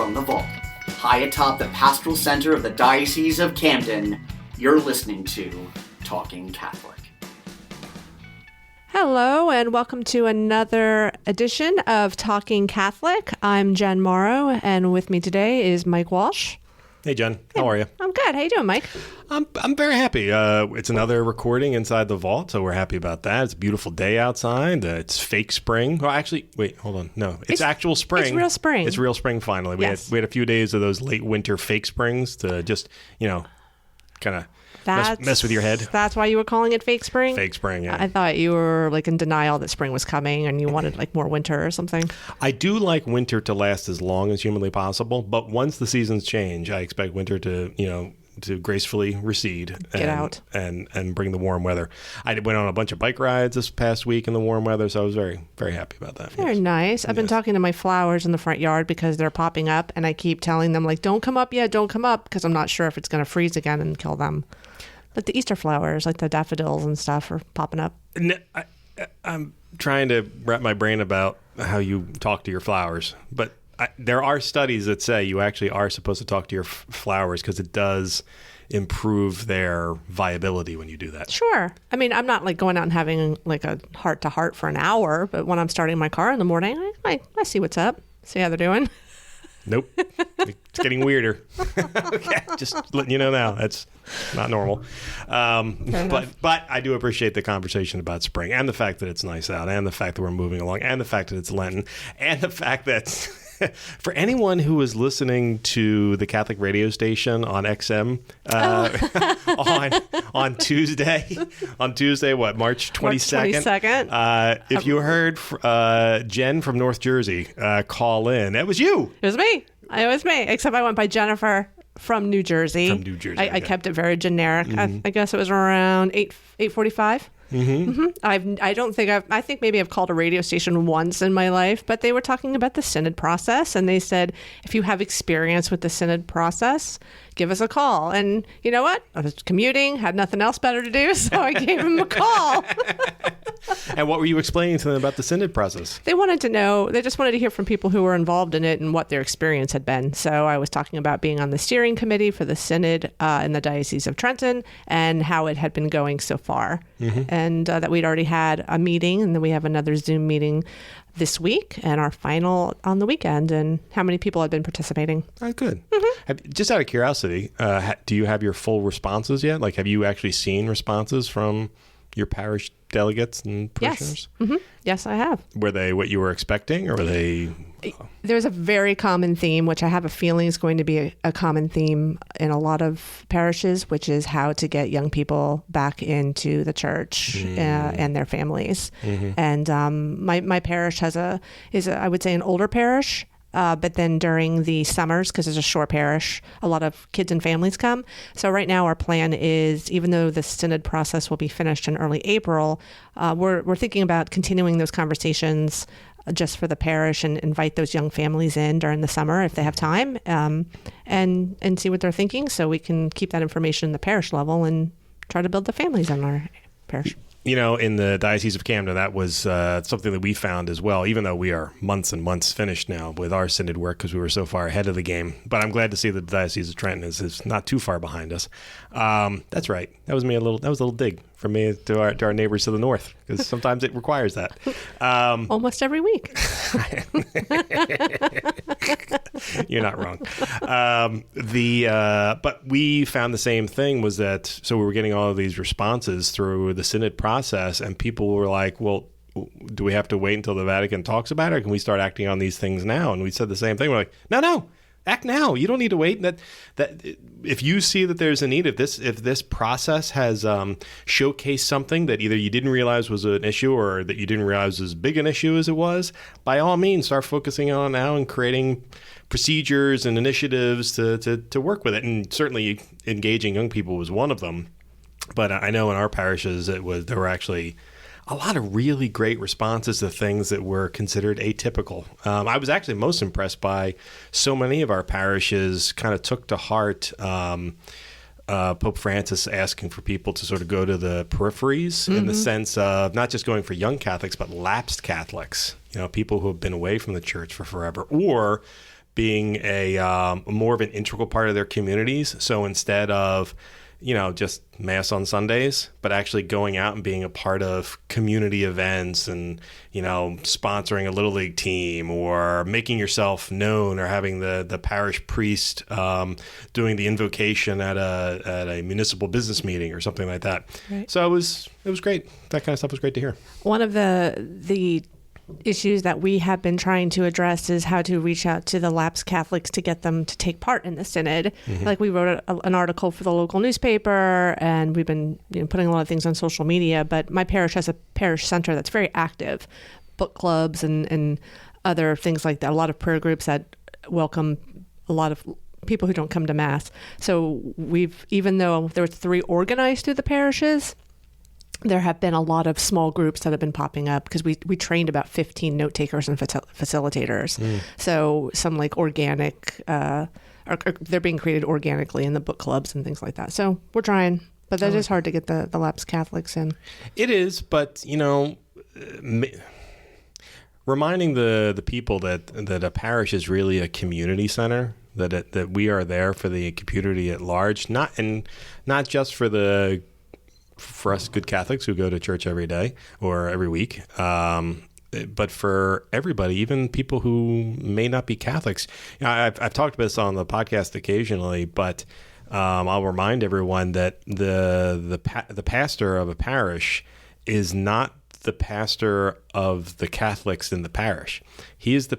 from the vault, high atop the pastoral center of the Diocese of Camden, you're listening to Talking Catholic. Hello, and welcome to another edition of Talking Catholic. I'm Jen Maura, and with me today is Mike Walsh. Hey, Jen. How are you? I'm good. How you doing, Mike? I'm very happy. It's another recording inside the vault, so we're happy about that. It's a beautiful day outside. It's fake spring. Well, actually, wait, hold on. No, it's actual spring. It's real spring. It's real spring, finally. Yes. We had a few days of those late winter fake springs to just, kind of mess with your head. That's why you were calling it fake spring? Fake spring, yeah. I thought you were in denial that spring was coming and you wanted more winter or something. I do like winter to last as long as humanly possible, but once the seasons change, I expect winter to gracefully recede. Get out. And bring the warm weather. I went on a bunch of bike rides this past week in the warm weather, so I was very, very happy about that. Very nice. I've been talking to my flowers in the front yard because they're popping up, and I keep telling them, don't come up yet, don't come up, because I'm not sure if it's going to freeze again and kill them. Like the Easter flowers, like the daffodils and stuff are popping up. I'm trying to wrap my brain about how you talk to your flowers, but there are studies that say you actually are supposed to talk to your flowers because it does improve their viability when you do that. Sure. I mean, I'm not going out and having a heart-to-heart for an hour, but when I'm starting my car in the morning, I see what's up, see how they're doing. Nope. It's getting weirder. Okay, just letting you know now. That's not normal. But I do appreciate the conversation about spring and the fact that it's nice out and the fact that we're moving along and the fact that it's Lenten and the fact that for anyone who is listening to the Catholic radio station on XM on Tuesday, March 22nd? If you heard Jen from North Jersey call in, that was you. It was me, except I went by Jennifer from New Jersey. I kept it very generic. Mm-hmm. I guess it was around 8:45. Mm-hmm. I think maybe I've called a radio station once in my life, but they were talking about the synod process, and they said, if you have experience with the synod process, give us a call. And you know what? I was commuting, had nothing else better to do, so I gave him a call. And what were you explaining to them about the synod process? They wanted to know, they just wanted to hear from people who were involved in it and what their experience had been. So I was talking about being on the steering committee for the synod in the Diocese of Trenton and how it had been going so far. Mm-hmm. And that we'd already had a meeting, and then we have another Zoom meeting this week and our final on the weekend, and how many people have been participating. Oh, good. Mm-hmm. Just out of curiosity, do you have your full responses yet? Have you actually seen responses from your parish delegates and parishioners? Yes. Mm-hmm. Yes, I have. Were they what you were expecting, or were they... There's a very common theme, which I have a feeling is going to be a common theme in a lot of parishes, which is how to get young people back into the church and their families. Mm-hmm. And my parish is I would say an older parish. But then during the summers, because it's a short parish, a lot of kids and families come. So right now our plan is, even though the synod process will be finished in early April, we're thinking about continuing those conversations just for the parish and invite those young families in during the summer if they have time, and see what they're thinking, so we can keep that information in the parish level and try to build the families in our parish. In the Diocese of Camden, that was something that we found as well, even though we are months and months finished now with our synod work because we were so far ahead of the game. But I'm glad to see that the Diocese of Trenton is not too far behind us. That's right. That was a little dig from me to our neighbors to the north, because sometimes it requires that. Almost every week. You're not wrong. But we found the same thing, was that, so we were getting all of these responses through the synod process, and people were like, well, do we have to wait until the Vatican talks about it, or can we start acting on these things now? And we said the same thing. We're like, no, act now. You don't need to wait. That if you see that there's a need, if this process has showcased something that either you didn't realize was an issue or that you didn't realize was as big an issue as it was, by all means, start focusing on it now and creating procedures and initiatives to work with it. And certainly engaging young people was one of them. But I know in our parishes there were actually a lot of really great responses to things that were considered atypical. I was actually most impressed by so many of our parishes kind of took to heart Pope Francis asking for people to sort of go to the peripheries in the sense of not just going for young Catholics, but lapsed Catholics, people who have been away from the church for forever, or being a more of an integral part of their communities. So instead of, just Mass on Sundays, but actually going out and being a part of community events and, sponsoring a Little League team or making yourself known or having the parish priest doing the invocation at a municipal business meeting or something like that. Right. So it was great. That kind of stuff was great to hear. One of the issues that we have been trying to address is how to reach out to the lapsed Catholics to get them to take part in the synod. Mm-hmm. Like we wrote an article for the local newspaper, and we've been putting a lot of things on social media, but my parish has a parish center that's very active, book clubs and other things like that, a lot of prayer groups that welcome a lot of people who don't come to Mass. So even though there were 3 organized through the parishes, there have been a lot of small groups that have been popping up because we trained about 15 note takers and facilitators. So some like organic, they're being created organically in the book clubs and things like that. So we're trying, but that is hard to get the lapsed Catholics in. It is, but reminding the people that a parish is really a community center, that we are there for the community at large, not just for us good Catholics who go to church every day or every week, but for everybody, even people who may not be Catholics. I've talked about this on the podcast occasionally, but I'll remind everyone that the pastor of a parish is not the pastor of the Catholics in the parish. He is the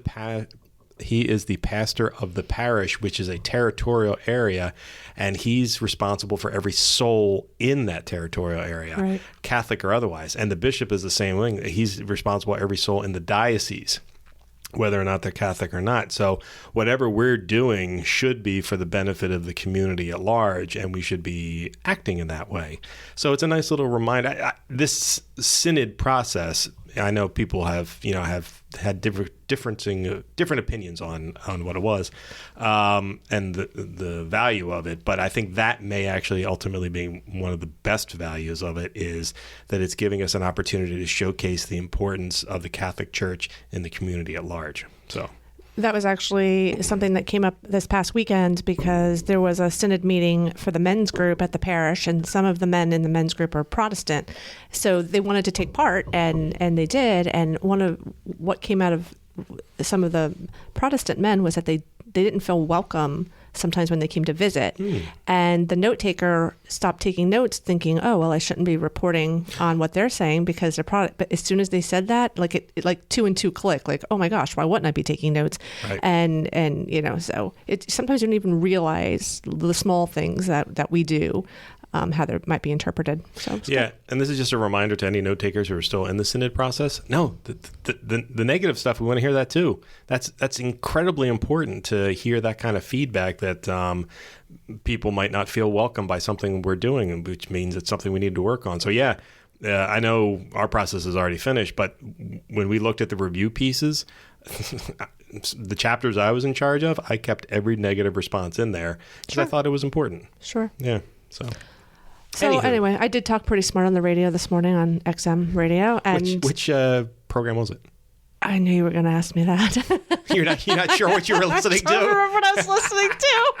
pastor of the parish, which is a territorial area, and he's responsible for every soul in that territorial area, right, Catholic or otherwise. And the bishop is the same thing. He's responsible for every soul in the diocese, whether or not they're Catholic or not. So whatever we're doing should be for the benefit of the community at large, and we should be acting in that way. So it's a nice little reminder. This synod process, I know people have had different opinions on what it was, and the value of it. But I think that may actually ultimately be one of the best values of it, is that it's giving us an opportunity to showcase the importance of the Catholic Church in the community at large. So that was actually something that came up this past weekend, because there was a synod meeting for the men's group at the parish, and some of the men in the men's group are Protestant. So they wanted to take part, and they did. And one of what came out of some of the Protestant men was that they didn't feel welcome sometimes when they came to visit. And the note taker stopped taking notes, thinking, oh, well, I shouldn't be reporting on what they're saying because they're Protestant. But as soon as they said that, like 2 and 2 click, like, oh my gosh, why wouldn't I be taking notes? Right. And so sometimes you don't even realize the small things that we do, how they might be interpreted. So yeah, and this is just a reminder to any note takers who are still in the synod process. No, the negative stuff, we want to hear that too. That's incredibly important to hear that kind of feedback, that people might not feel welcome by something we're doing, which means it's something we need to work on. So yeah, I know our process is already finished, but when we looked at the review pieces, the chapters I was in charge of, I kept every negative response in there because I thought it was important. Sure. Yeah. So anyway, I did talk pretty smart on the radio this morning on XM radio. And which program was it? I knew you were going to ask me that. You're not sure what you were listening to? I don't remember what I was listening to.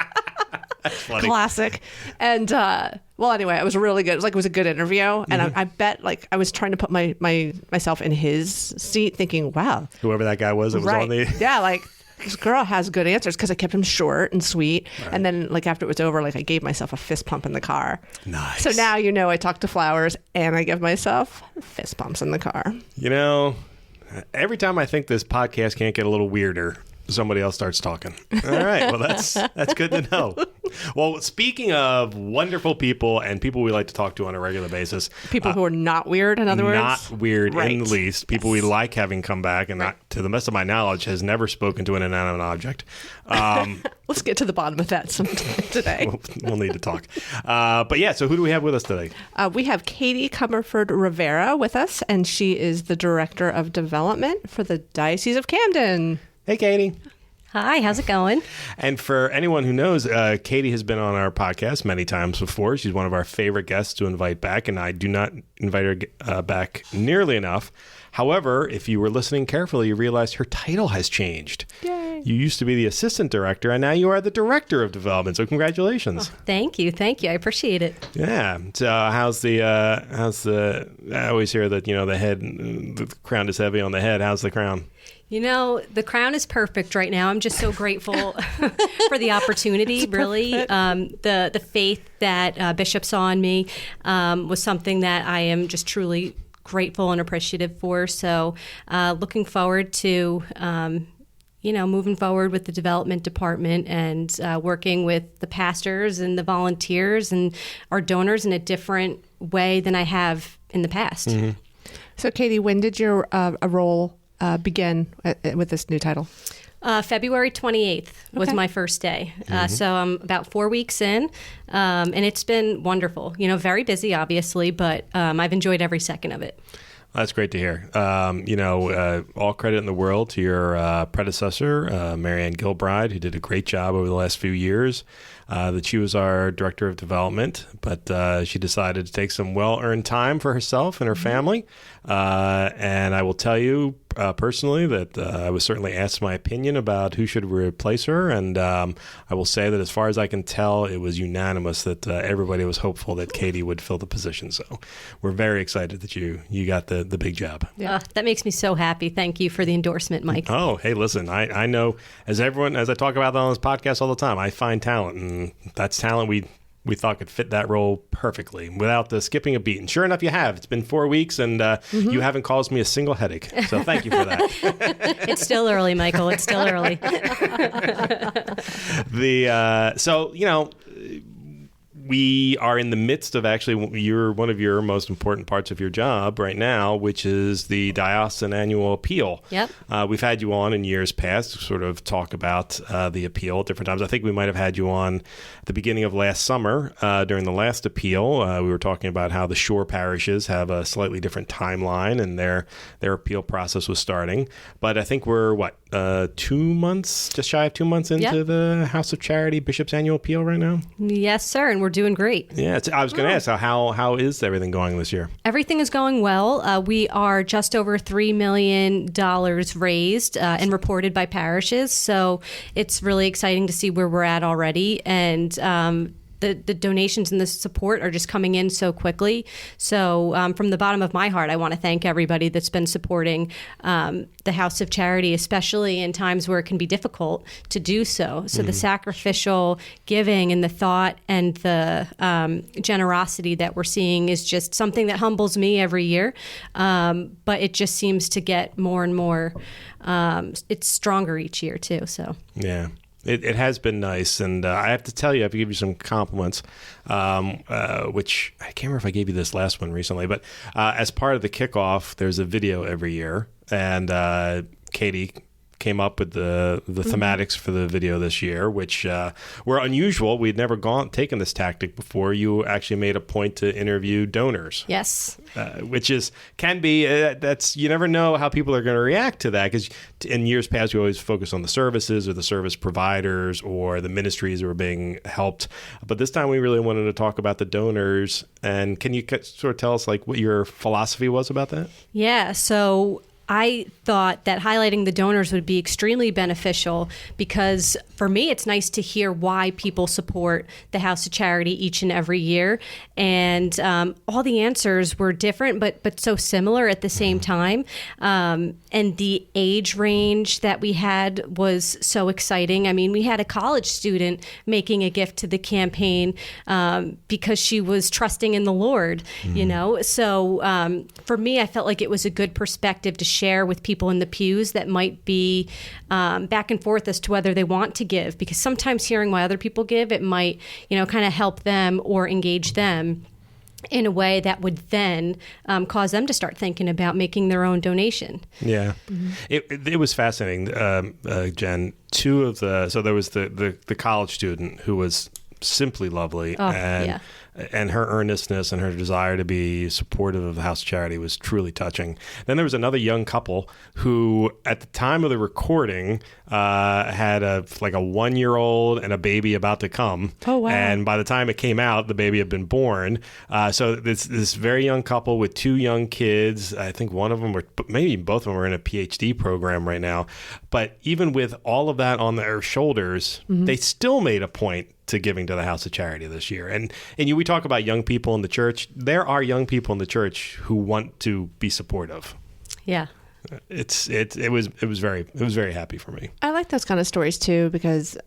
That's funny. Classic. And anyway, it was really good. It was a good interview. And I bet I was trying to put myself in his seat, thinking, wow. Whoever that guy was, it was on the... Yeah, this girl has good answers, because I kept him short and sweet. Right. And then after it was over, I gave myself a fist pump in the car. Nice. So now, I talk to flowers and I give myself fist pumps in the car. Every time I think this podcast can't get a little weirder, somebody else starts talking. All right. Well, that's good to know. Well, speaking of wonderful people and people we like to talk to on a regular basis. People who are not weird, in other words? Not weird in the least. People we like having come back and, not, to the best of my knowledge, has never spoken to an inanimate object. Let's get to the bottom of that sometime today. We'll need to talk. But yeah, so who do we have with us today? We have Katie Comerford-Rivera with us, and she is the Director of Development for the Diocese of Camden. Hey, Katie. Hi, how's it going? And for anyone who knows, Katie has been on our podcast many times before. She's one of our favorite guests to invite back, and I do not invite her back nearly enough. However, if you were listening carefully, you realized her title has changed. Yay. you used to be the assistant director, and now you are the director of development. So congratulations. Oh, thank you. I appreciate it. Yeah. So how's the I always hear that, the head, the crown is heavy on the head. How's the crown? The crown is perfect right now. I'm just so grateful for the opportunity, really. The faith that Bishop saw in me was something that I am just truly grateful and appreciative for. So looking forward to, moving forward with the development department and working with the pastors and the volunteers and our donors in a different way than I have in the past. Mm-hmm. So, Katie, when did your role begin with this new title? February 28th was my first day. So I'm about 4 weeks in, and it's been wonderful. Very busy, obviously, but I've enjoyed every second of it. That's great to hear. All credit in the world to your predecessor, Marianne Gilbride, who did a great job over the last few years. That she was our director of development, but she decided to take some well-earned time for herself and her family. And I will tell you personally that I was certainly asked my opinion about who should replace her. And I will say that as far as I can tell, it was unanimous that everybody was hopeful that Katie would fill the position. So we're very excited that you got the big job. Yeah. That makes me so happy. Thank you for the endorsement, Mike. Oh, hey, listen, I know as I talk about that on this podcast all the time, I find talent, and that's talent we thought could fit that role perfectly without skipping a beat. And sure enough, you have. It's been 4 weeks, and you haven't caused me a single headache. So thank you for that. It's still early, Michael. It's still early. We are in the midst of actually one of your most important parts of your job right now, which is the diocesan annual appeal. Yep. We've had you on in years past to sort of talk about the appeal at different times. I think we might have had you on at the beginning of last summer during the last appeal. We were talking about how the shore parishes have a slightly different timeline, and their appeal process was starting. But I think we're, 2 months, just shy of 2 months into the House of Charity Bishop's annual appeal right now? Yes, sir, and we're doing great. Yeah, I was going to ask, how is everything going this year? Everything is going well. We are just over $3 million raised and reported by parishes, so it's really exciting to see where we're at already, and the donations and the support are just coming in so quickly. So from the bottom of my heart, I want to thank everybody that's been supporting the House of Charity, especially in times where it can be difficult to do so. So the sacrificial giving and the thought and the generosity that we're seeing is just something that humbles me every year. But it just seems to get more and more, it's stronger each year too. So yeah. It has been nice, and I have to tell you, I have to give you some compliments, which I can't remember if I gave you this last one recently, but as part of the kickoff, there's a video every year, and Katie came up with the thematics for the video this year, which were unusual. We'd never taken this tactic before. You actually made a point to interview donors. Yes. Which can be, you never know how people are going to react to that, because in years past, we always focus on the services or the service providers or the ministries who are being helped. But this time we really wanted to talk about the donors. And can you sort of tell us what your philosophy was about that? Yeah. So I thought that highlighting the donors would be extremely beneficial, because for me, it's nice to hear why people support the House of Charity each and every year. And all the answers were different, but so similar at the same time. And the age range that we had was so exciting. I mean, we had a college student making a gift to the campaign because she was trusting in the Lord, So for me, I felt like it was a good perspective to share with people in the pews that might be back and forth as to whether they want to give, because sometimes hearing why other people give, it might, kind of help them or engage them in a way that would then cause them to start thinking about making their own donation. Yeah. Mm-hmm. It was fascinating, Jen. So there was the college student who was simply lovely. Oh, and yeah. And her earnestness and her desire to be supportive of the House of Charity was truly touching. Then there was another young couple who, at the time of the recording, had a 1-year-old and a baby about to come. Oh, wow. And by the time it came out, the baby had been born. So this very young couple with 2 young kids, I think one of them were, maybe both of them were in a PhD program right now. But even with all of that on their shoulders, they still made a point to giving to the House of Charity this year. And we talk about young people in the church. There are young people in the church who want to be supportive. Yeah. It was very happy for me. I like those kind of stories too, because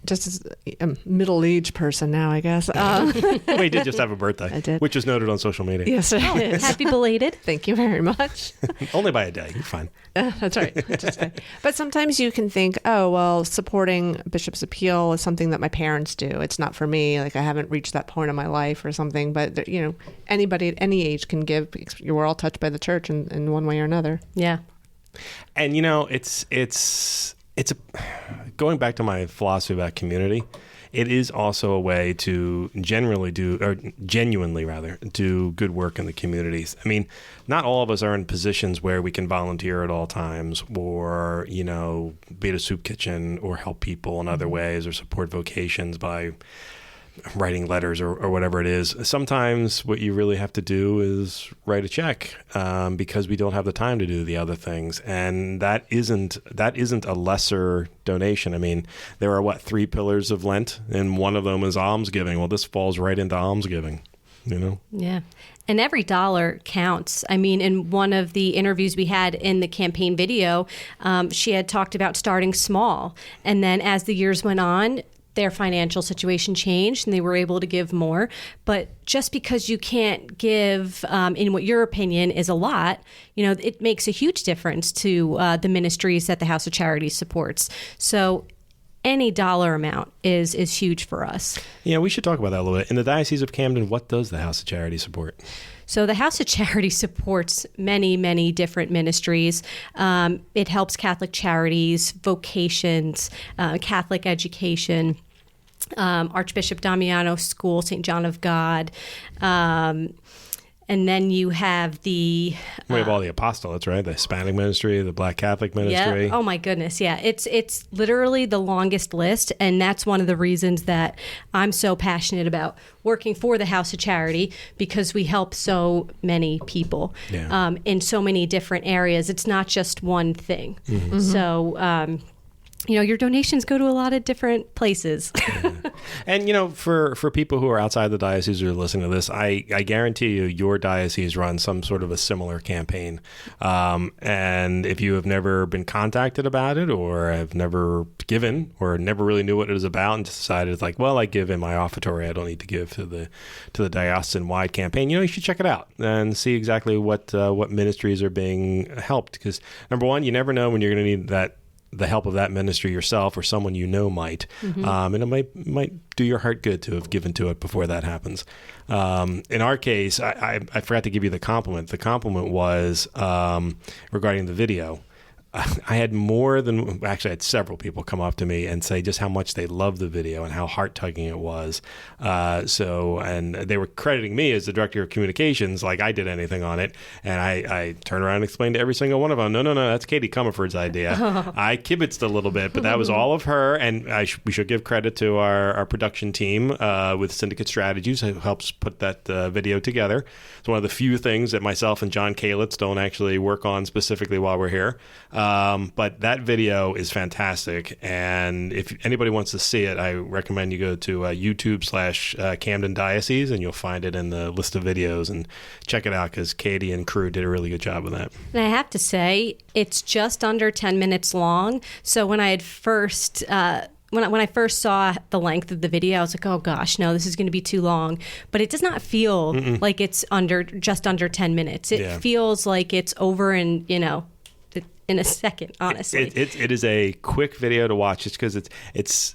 just as a middle-aged person now, I guess. Well, you did just have a birthday. I did. Which was noted on social media. Yes, it is. Happy belated. Thank you very much. Only by a day. You're fine. That's right. Just fine. But sometimes you can think, oh, well, supporting Bishop's Appeal is something that my parents do. It's not for me. Like, I haven't reached that point in my life or something. But, anybody at any age can give. We're all touched by the church in one way or another. Yeah. And, it's going back to my philosophy about community. It is also a way to genuinely do good work in the communities. I mean, not all of us are in positions where we can volunteer at all times, or, be at a soup kitchen, or help people in other ways, or support vocations by writing letters or whatever it is. Sometimes what you really have to do is write a check, because we don't have the time to do the other things. And that isn't a lesser donation. I mean, there are 3 pillars of Lent, and one of them is almsgiving. Well, this falls right into almsgiving, Yeah. And every dollar counts. I mean, in one of the interviews we had in the campaign video, she had talked about starting small. And then as the years went on, their financial situation changed and they were able to give more. But just because you can't give in what your opinion is a lot, it makes a huge difference to the ministries that the House of Charity supports. So any dollar amount is huge for us. Yeah, we should talk about that a little bit. In the Diocese of Camden, what does the House of Charity support? So the House of Charity supports many, many different ministries. It helps Catholic charities, vocations, Catholic education, Archbishop Damiano School, St. John of God. And then you have we have all the apostolates, right? The Hispanic ministry, the Black Catholic ministry. Yeah. Oh my goodness. Yeah. It's literally the longest list. And that's one of the reasons that I'm so passionate about working for the House of Charity, because we help so many people in so many different areas. It's not just one thing. Mm-hmm. So, your donations go to a lot of different places. And, for people who are outside the diocese who are listening to this, I guarantee you your diocese runs some sort of a similar campaign. And if you have never been contacted about it, or have never given, or never really knew what it was about, and just decided it's like, well, I give in my offertory, I don't need to give to the diocesan-wide campaign, you should check it out and see exactly what ministries are being helped. Because, number one, you never know when you're going to need the help of that ministry yourself, or someone might. Mm-hmm. And it might do your heart good to have given to it before that happens. In our case, I forgot to give you the compliment. The compliment was regarding the video. I had I had several people come up to me and say just how much they loved the video and how heart-tugging it was. And they were crediting me as the director of communications, like I did anything on it. And I turned around and explained to every single one of them, no, that's Katie Comerford's idea. I kibitzed a little bit, but that was all of her. And we should give credit to our production team with Syndicate Strategies, who helps put that video together. It's one of the few things that myself and John Kalitz don't actually work on specifically while we're here. But that video is fantastic, and if anybody wants to see it, I recommend you go to YouTube/Camden Diocese, and you'll find it in the list of videos, and check it out, because Katie and crew did a really good job with that. And I have to say, it's just under 10 minutes long. So when I had first when I first saw the length of the video, I was like, oh gosh, no, this is going to be too long. But it does not feel like it's just under 10 minutes. It feels like it's over in a second, honestly. It is a quick video to watch, just because it's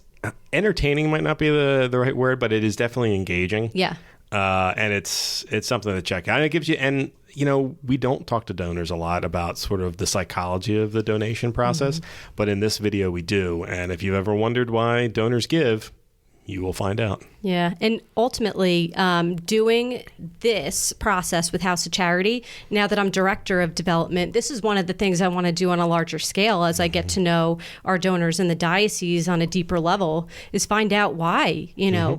entertaining, might not be the right word, but it is definitely engaging. Yeah. And it's something to check out. And it gives you, we don't talk to donors a lot about sort of the psychology of the donation process, but in this video we do. And if you've ever wondered why donors give, You will find out. Yeah. And ultimately, doing this process with House of Charity, now that I'm director of development, this is one of the things I want to do on a larger scale as I get to know our donors in the diocese on a deeper level, is find out why,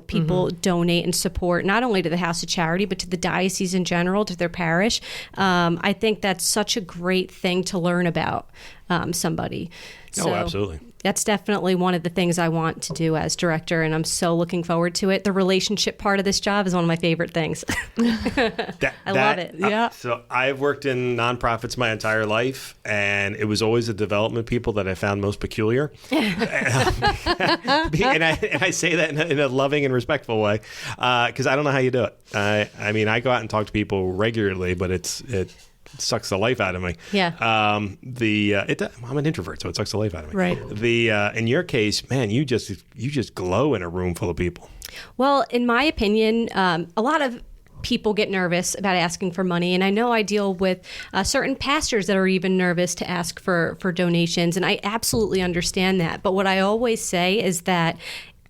people donate and support not only to the House of Charity, but to the diocese in general, to their parish. I think that's such a great thing to learn about somebody. So, absolutely. That's definitely one of the things I want to do as director, and I'm so looking forward to it. The relationship part of this job is one of my favorite things. I love it. Yeah. So I've worked in nonprofits my entire life, and it was always the development people that I found most peculiar. and I say that in a loving and respectful way, because I don't know how you do it. I mean, I go out and talk to people regularly, but it sucks the life out of me. Yeah. I'm an introvert, so it sucks the life out of me. Right. In your case, man, you just glow in a room full of people. Well, in my opinion, a lot of people get nervous about asking for money, and I know I deal with certain pastors that are even nervous to ask for donations, and I absolutely understand that. But what I always say is that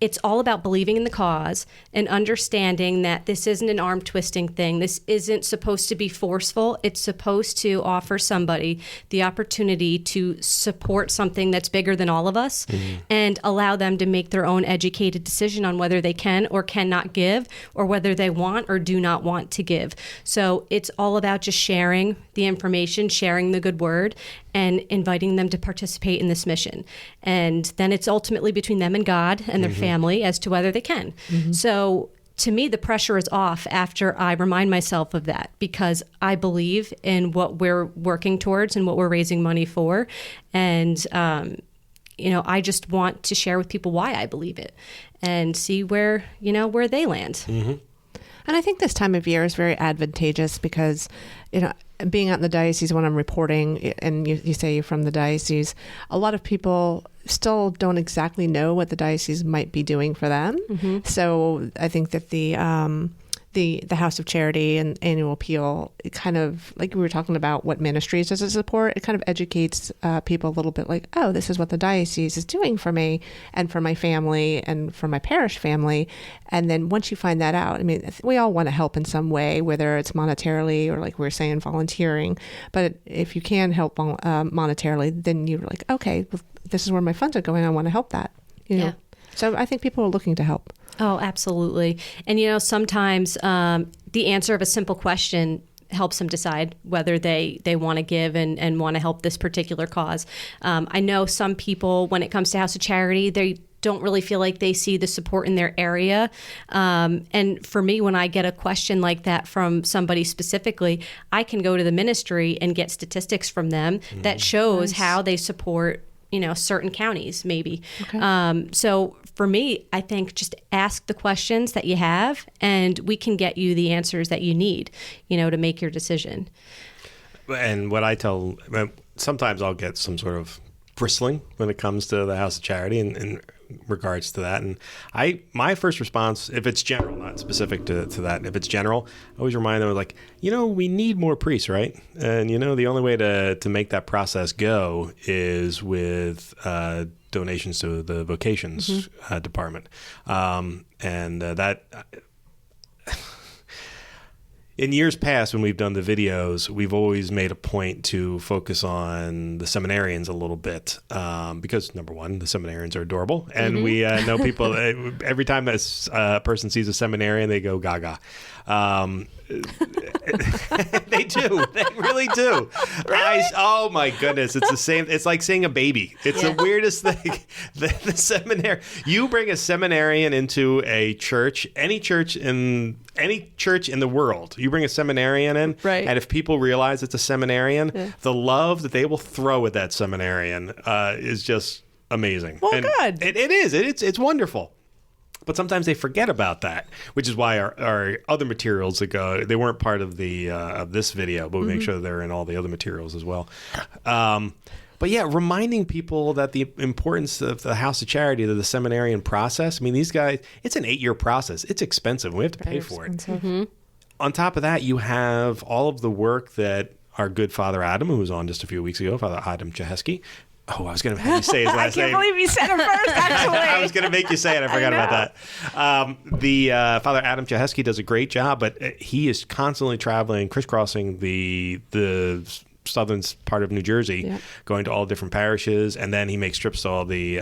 it's all about believing in the cause and understanding that this isn't an arm twisting thing. This isn't supposed to be forceful. It's supposed to offer somebody the opportunity to support something that's bigger than all of us and allow them to make their own educated decision on whether they can or cannot give, or whether they want or do not want to give. So it's all about just sharing the information, sharing the good word, and inviting them to participate in this mission. And then it's ultimately between them and God and their family as to whether they can. So to me, the pressure is off after I remind myself of that, because I believe in what we're working towards and what we're raising money for. And, I just want to share with people why I believe it and see where they land. And I think this time of year is very advantageous because, being out in the diocese when I'm reporting, and you say you're from the diocese, a lot of people still don't exactly know what the diocese might be doing for them. So I think that the House of Charity and Annual Appeal, it kind of, like we were talking about what ministries does it support, it kind of educates people a little bit like, oh, this is what the diocese is doing for me and for my family and for my parish family. And then once you find that out, I mean, we all want to help in some way, whether it's monetarily or, like we were saying, volunteering. But if you can help monetarily, then you're like, okay, this is where my funds are going. I want to help that. Yeah. So I think people are looking to help. Oh, absolutely. And, sometimes the answer of a simple question helps them decide whether they want to give and want to help this particular cause. I know some people, when it comes to House of Charity, they don't really feel like they see the support in their area. And for me, when I get a question like that from somebody specifically, I can go to the ministry and get statistics from them that shows how they support certain counties, maybe. Okay. So for me, I think just ask the questions that you have, and we can get you the answers that you need, to make your decision. And what I tell, sometimes I'll get some sort of bristling when it comes to the House of Charity in regards to that. And my first response, if it's general, not specific to that, if it's general, I always remind them, like, we need more priests, right? And, the only way to make that process go is with donations to the vocations department. That... In years past, when we've done the videos, we've always made a point to focus on the seminarians a little bit because, number one, the seminarians are adorable. And we know people, every time a person sees a seminarian, they go gaga. They do. They really do. Really? Oh, my goodness. It's the same. It's like seeing a baby. It's the weirdest thing. The seminary. You bring a seminarian into a church, any church in the world, you bring a seminarian in, right. And if people realize it's a seminarian, the love that they will throw at that seminarian is just amazing. Well, and good. It is. It's wonderful. But sometimes they forget about that, which is why our other materials they weren't part of the of this video, but we make sure they're in all the other materials as well. But yeah, reminding people that the importance of the House of Charity, to the seminarian process. I mean, these guys, it's an 8-year process. It's expensive. We have to pay for it. On top of that, you have all of the work that our good Father Adam, who was on just a few weeks ago, Father Adam Chehesky, Oh, I was going to have you say his last name. I can't believe you said it first, actually. I was going to make you say it. I forgot about that. The Father Adam Jaheski does a great job, but he is constantly traveling, crisscrossing the southern part of New Jersey, going to all different parishes, and then he makes trips to all the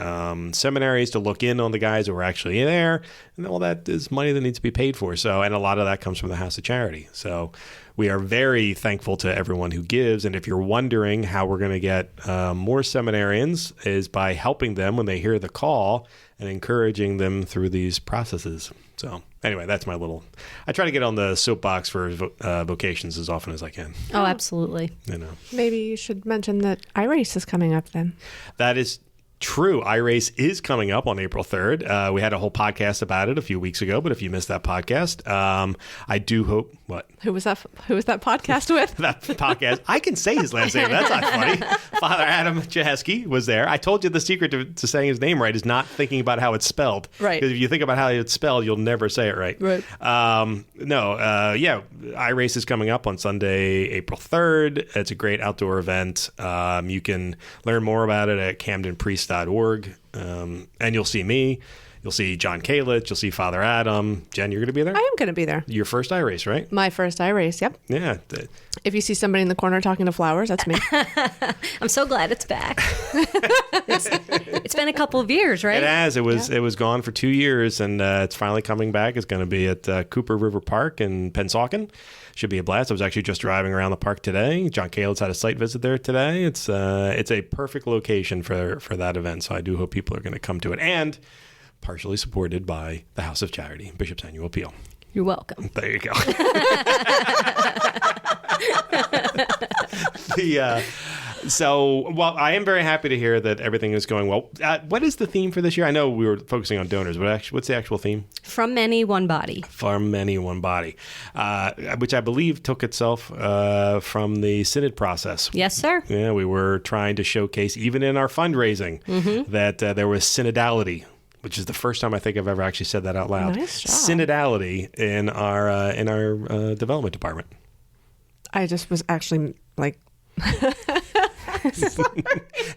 seminaries to look in on the guys who are actually there, and all that is money that needs to be paid for. So, and a lot of that comes from the House of Charity. So we are very thankful to everyone who gives, and if you're wondering how we're going to get more seminarians, is by helping them when they hear the call and encouraging them through these processes. So anyway, that's my little... I try to get on the soapbox for vocations as often as I can. Oh, absolutely. You know. Maybe you should mention that iRace is coming up then. That is true. iRace is coming up on April 3rd. We had a whole podcast about it a few weeks ago, but if you missed that podcast, I do hope... What? Who was that podcast with? That podcast. I can say his last name. That's not funny. Father Adam Jaheski was there. I told you the secret to saying his name right is not thinking about how it's spelled. Right. Because if you think about how it's spelled, you'll never say it right. Right. iRace is coming up on Sunday, April 3rd. It's a great outdoor event. You can learn more about it at camdenpriest.org. And you'll see me. You'll see John Kalich. You'll see Father Adam. Jen, you're going to be there? I am going to be there. Your first iRace, right? My first iRace, yep. Yeah. If you see somebody in the corner talking to flowers, that's me. I'm so glad it's back. It's been a couple of years, right? It has. It was gone for 2 years, and it's finally coming back. It's going to be at Cooper River Park in Pennsauken. Should be a blast. I was actually just driving around the park today. John Kalich had a site visit there today. It's a perfect location for that event, so I do hope people are going to come to it. And partially supported by the House of Charity, Bishop's Annual Appeal. You're welcome. There you go. Well, I am very happy to hear that everything is going well. What is the theme for this year? I know we were focusing on donors, but actually, what's the actual theme? From many, one body. From many, one body, which I believe took itself from the synod process. Yes, sir. Yeah, we were trying to showcase, even in our fundraising, that there was synodality, which is the first time I think I've ever actually said that out loud. Nice job. Synodality in our development department. I just was actually like... Sorry.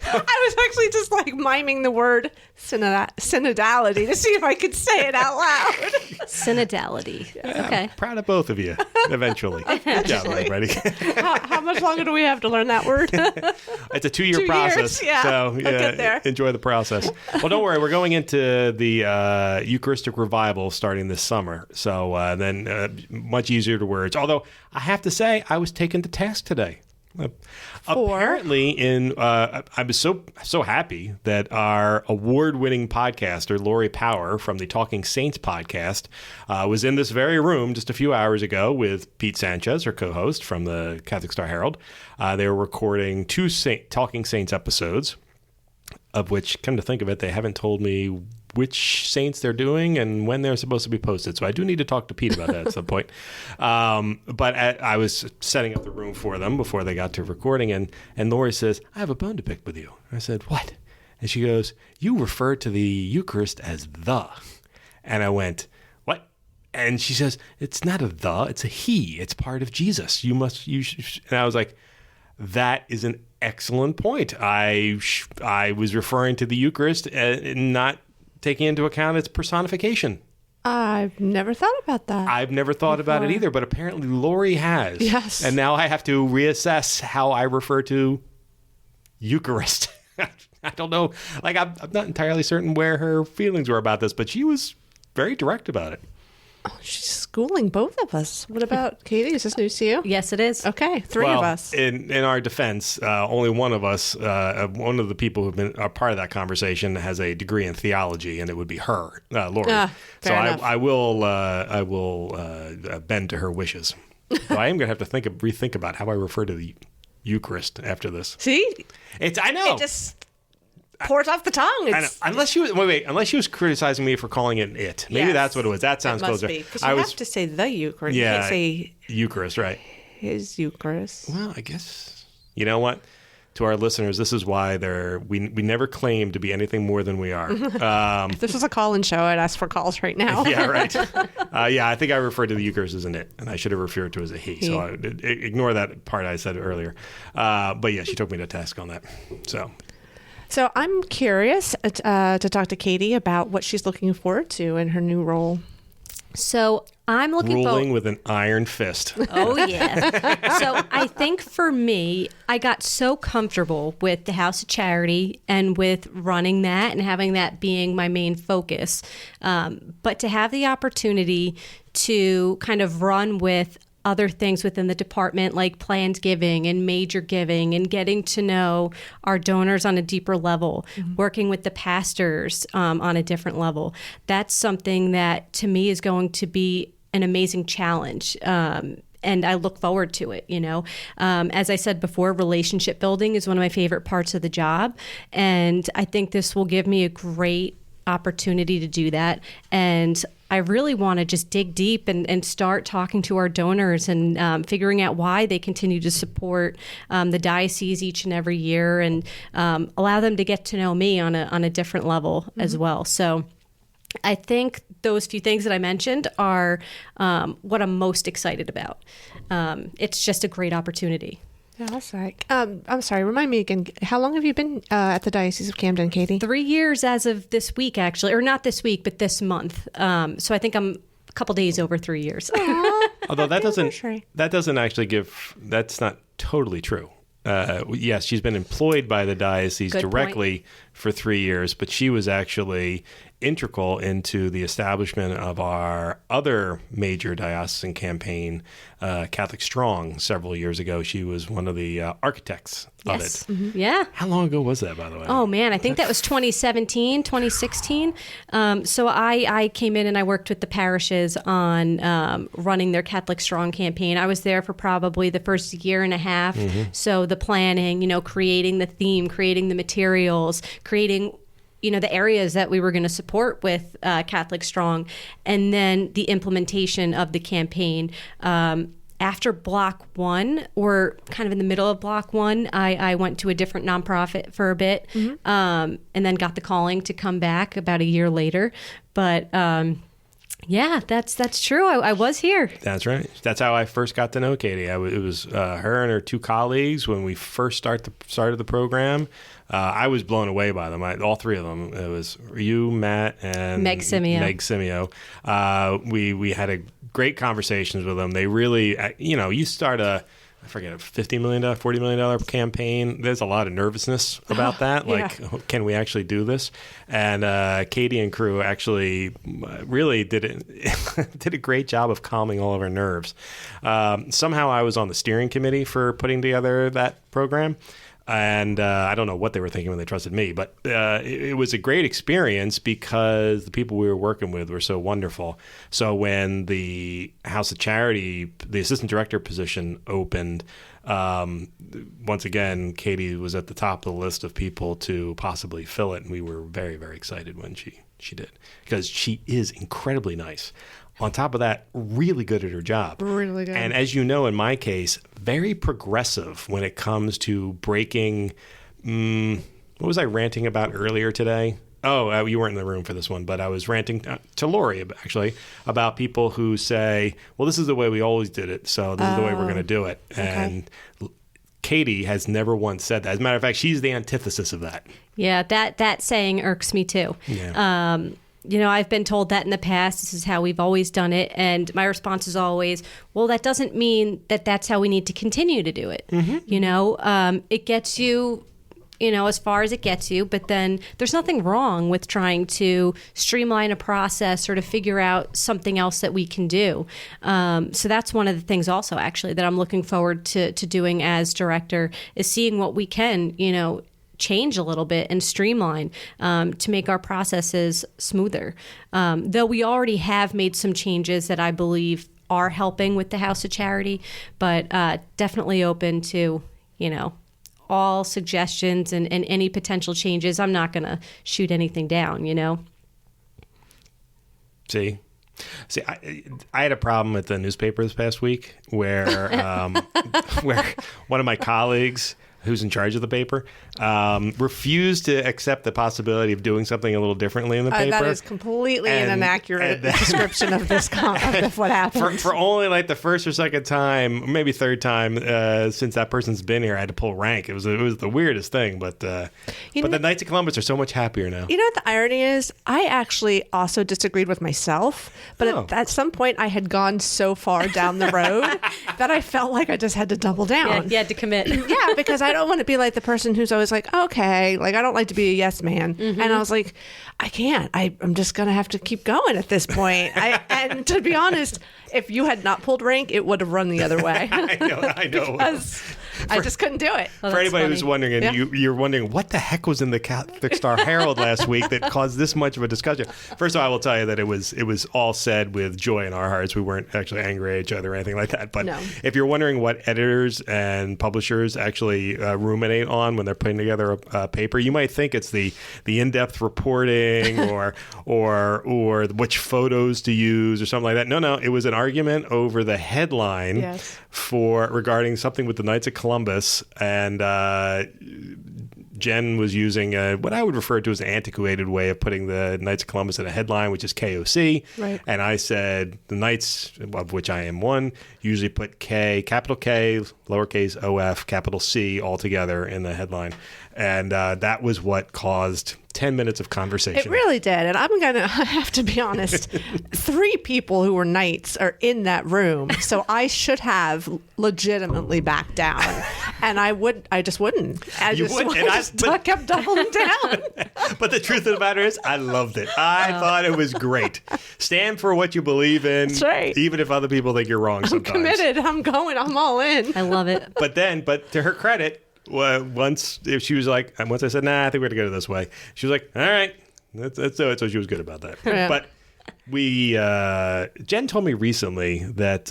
I was actually just like miming the word synodality to see if I could say it out loud. Synodality. Yeah, Okay. I'm proud of both of you, eventually. Good job, everybody. How much longer do we have to learn that word? It's a 2-year 2 process. years, yeah. So I'll get there. Enjoy the process. Well, don't worry. We're going into the Eucharistic revival starting this summer. So then much easier to words. Although I have to say, I was taken to task today. Apparently, I was so happy that our award-winning podcaster Lori Power from the Talking Saints podcast was in this very room just a few hours ago with Pete Sanchez, her co-host from the Catholic Star Herald. They were recording 2 Talking Saints episodes, of which, come to think of it, they haven't told me which saints they're doing and when they're supposed to be posted. So I do need to talk to Pete about that at some point. But I was setting up the room for them before they got to recording, and Lori says, I have a bone to pick with you. I said, what? And she goes, you refer to the Eucharist as the. And I went, what? And she says, it's not a the, it's a he. It's part of Jesus. And I was like, that is an excellent point. I was referring to the Eucharist and not taking into account its personification. I've never thought about that. I've never thought about it either, but apparently Lori has. Yes. And now I have to reassess how I refer to Eucharist. I don't know. Like, I'm not entirely certain where her feelings were about this, but she was very direct about it. Oh, she's schooling both of us. What about Katie? Is this news to you? Yes, it is. Okay, 3 of us. In our defense, only one of us, one of the people who've been a part of that conversation, has a degree in theology, and it would be her, Lori. So I will bend to her wishes. So I am going to have to rethink about how I refer to the Eucharist after this. See? I know. It just pours off the tongue. I know. Unless she was criticizing me for calling it it. Maybe that's what it was. That sounds closer. Because you have to say the Eucharist. Yeah, you can't say Eucharist, right? His Eucharist. Well, I guess, you know what? To our listeners, this is why we never claim to be anything more than we are. If this was a call-in show, I'd ask for calls right now. Yeah, right. I think I referred to the Eucharist as an it, and I should have referred to it as a he. So ignore that part I said earlier. But yeah, she took me to task on that. So. So I'm curious to talk to Katie about what she's looking forward to in her new role. So I'm looking ruling with an iron fist. Oh, yeah. So I think for me, I got so comfortable with the House of Charity and with running that and having that being my main focus. But to have the opportunity to kind of run with other things within the department like planned giving and major giving and getting to know our donors on a deeper level, working with the pastors on a different level. That's something that to me is going to be an amazing challenge. And I look forward to it, As I said before, relationship building is one of my favorite parts of the job. And I think this will give me a great opportunity to do that. And I really want to just dig deep and start talking to our donors and figuring out why they continue to support the diocese each and every year, and allow them to get to know me on a different level as well. So I think those few things that I mentioned are what I'm most excited about. It's just a great opportunity. Yeah, that's right. I'm sorry, remind me again, how long have you been at the Diocese of Camden, Katie? 3 years as of this week, actually. Or not this week, but this month. So I think I'm a couple days over 3 years. Although that doesn't actually that's not totally true. Yes, she's been employed by the diocese directly for 3 years, but she was actually integral into the establishment of our other major diocesan campaign, Catholic Strong, several years ago. She was one of the architects of it. Mm-hmm. Yeah. How long ago was that, by the way? Oh, man, I think that was 2017, 2016. So I came in and I worked with the parishes on running their Catholic Strong campaign. I was there for probably the first year and a half. So the planning, creating the theme, creating the materials, creating the areas that we were going to support with Catholic Strong, and then the implementation of the campaign. After Block 1, or kind of in the middle of Block 1, I went to a different nonprofit for a bit, and then got the calling to come back about a year later. But yeah, that's true. I was here. That's right. That's how I first got to know Katie. It was her and her two colleagues when we first started the program. I was blown away by them. All three of them. It was you, Matt, and Meg Simeo. We had a great conversations with them. They really, you start a $50 million, $40 million campaign. There's a lot of nervousness about that. Like, can we actually do this? And Katie and crew actually really did a great job of calming all of our nerves. Somehow I was on the steering committee for putting together that program. And I don't know what they were thinking when they trusted me, but it was a great experience because the people we were working with were so wonderful. So when the House of Charity, the assistant director position opened, once again, Katie was at the top of the list of people to possibly fill it. And we were very, very excited when she did, because she is incredibly nice. On top of that, really good at her job. Really good. And as you know, in my case, very progressive when it comes to breaking. What was I ranting about earlier today? Oh, you weren't in the room for this one, but I was ranting to Lori, actually, about people who say, well, this is the way we always did it, so this is the way we're going to do it. Okay. And Katie has never once said that. As a matter of fact, she's the antithesis of that. Yeah, that saying irks me too. Yeah. I've been told that in the past, this is how we've always done it. And my response is always, well, that doesn't mean that that's how we need to continue to do it. Mm-hmm. It gets you, as far as it gets you. But then there's nothing wrong with trying to streamline a process or to figure out something else that we can do. So that's one of the things also, actually, that I'm looking forward to doing as director, is seeing what we can, change a little bit and streamline to make our processes smoother. Though we already have made some changes that I believe are helping with the House of Charity, but definitely open to, all suggestions and any potential changes. I'm not going to shoot anything down, See, I had a problem at the newspaper this past week where where one of my colleagues who's in charge of the paper, refused to accept the possibility of doing something a little differently in the paper. That is completely an inaccurate description of this of what happened. For only like the first or second time, maybe third time since that person's been here, I had to pull rank. It was the weirdest thing, but the Knights of Columbus are so much happier now. You know what the irony is? I actually also disagreed with myself, but at some point I had gone so far down the road that I felt like I just had to double down. Yeah, you had to commit. Yeah, because I don't want to be like the person who's always like, okay, like I don't like to be a yes man. Mm-hmm. And I was like, I can't. I'm just going to have to keep going at this point. And to be honest, if you had not pulled rank, it would have run the other way. I know. Because I just couldn't do it. For anybody who's wondering, and you're wondering, what the heck was in the Catholic Star Herald last week that caused this much of a discussion? First of all, I will tell you that it was all said with joy in our hearts. We weren't actually angry at each other or anything like that. But if you're wondering what editors and publishers actually ruminate on when they're putting together a paper, you might think it's the in-depth reporting or which photos to use or something like that. No, it was an argument over the headline regarding something with the Knights of Columbus, and Jen was using what I would refer to as an antiquated way of putting the Knights of Columbus in a headline, which is KOC. Right. And I said the Knights, of which I am one, usually put K, capital K, lowercase OF, capital C all together in the headline. And that was what caused 10 minutes of conversation. It really did. And I'm going to have to be honest. 3 people who were Knights are in that room. So I should have legitimately backed down. And I just wouldn't. I kept doubling down. But the truth of the matter is, I loved it. I thought it was great. Stand for what you believe in. That's right. Even if other people think you're wrong sometimes. I'm committed. I'm going. I'm all in. I love it. But to her credit, once I said, nah, I think we're going to go this way, she was like, all right, let's do it. So she was good about that. Yeah. But Jen told me recently that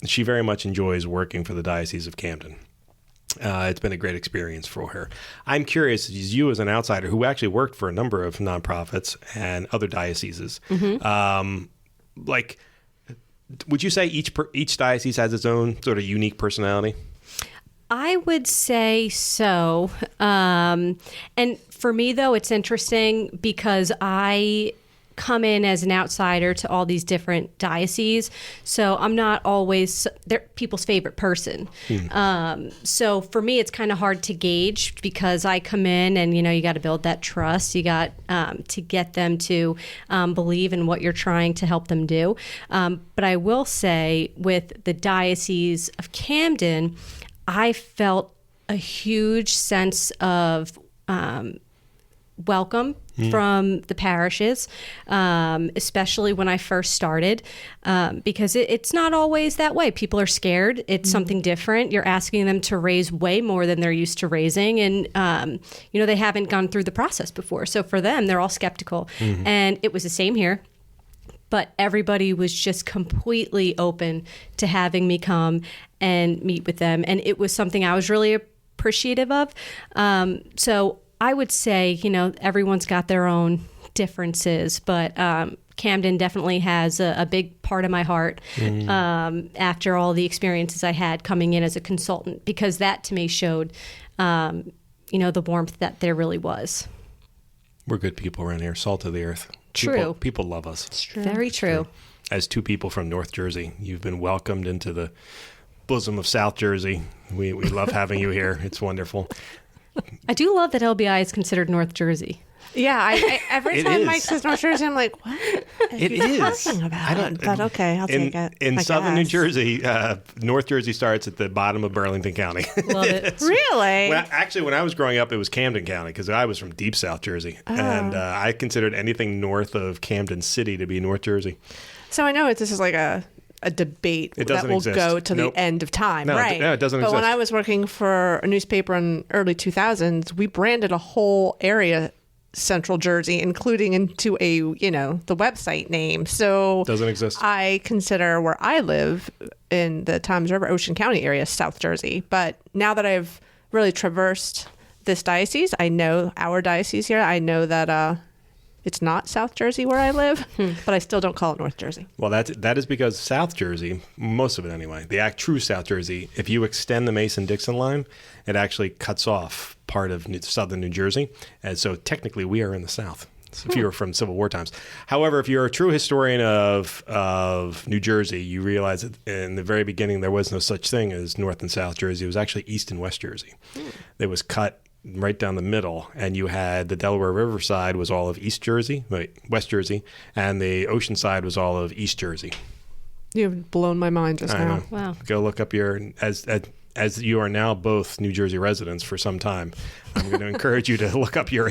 she very much enjoys working for the Diocese of Camden. It's been a great experience for her. I'm curious, as you as an outsider who actually worked for a number of nonprofits and other dioceses, would you say each diocese has its own sort of unique personality? I would say so. And for me, though, it's interesting because I come in as an outsider to all these different dioceses. So I'm not always people's favorite person. So for me, it's kind of hard to gauge because I come in and, you got to build that trust. You got to get them to believe in what you're trying to help them do. But I will say with the Diocese of Camden, I felt a huge sense of welcome from the parishes, especially when I first started, because it's not always that way. People are scared. It's something different. You're asking them to raise way more than they're used to raising. And, they haven't gone through the process before. So for them, they're all skeptical. And it was the same here. But everybody was just completely open to having me come and meet with them. And it was something I was really appreciative of. So I would say, everyone's got their own differences, but Camden definitely has a big part of my heart after all the experiences I had coming in as a consultant, because that to me showed, the warmth that there really was. We're good people around here, salt of the earth. True. People love us. It's true. Very true. As 2 people from North Jersey, you've been welcomed into the bosom of South Jersey. We love having you here. It's wonderful. I do love that LBI is considered North Jersey. Yeah, every time Mike says North Jersey, I'm like, what? It is. Talking about? But okay, I'll take it. In southern New Jersey, North Jersey starts at the bottom of Burlington County. Love it. Really? When I was growing up, it was Camden County because I was from deep South Jersey. And I considered anything north of Camden City to be North Jersey. So I know this is like a debate that will go to the end of time, right? No, it doesn't exist. But when I was working for a newspaper in early 2000s, we branded a whole area Central Jersey, including into the website name. So doesn't exist. I consider where I live in the Toms River, Ocean County area, South Jersey. But now that I've really traversed this diocese, I know our diocese here. I know that It's not South Jersey where I live, but I still don't call it North Jersey. Well, that is because South Jersey, most of it anyway, the true South Jersey, if you extend the Mason-Dixon line, it actually cuts off part of southern New Jersey. And so technically we are in the South. If you were from Civil War times. However, if you're a true historian of New Jersey, you realize that in the very beginning there was no such thing as North and South Jersey. It was actually East and West Jersey. It was cut right down the middle, and you had the Delaware River side was all of West Jersey, and the ocean side was all of East Jersey. You've blown my mind just now. Wow. Go look up as you are now both New Jersey residents for some time, I'm going to encourage you to look up there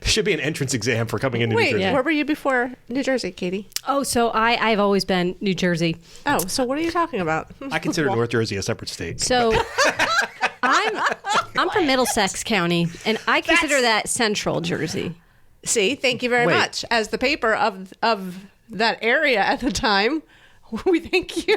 should be an entrance exam for coming into New Jersey. Where were you before New Jersey, Katie? Oh, so I've always been New Jersey. Oh, so what are you talking about? I consider North Jersey a separate state. So I'm from Middlesex County, and I consider that Central Jersey. See, thank you very much. As the paper of that area at the time, we thank you.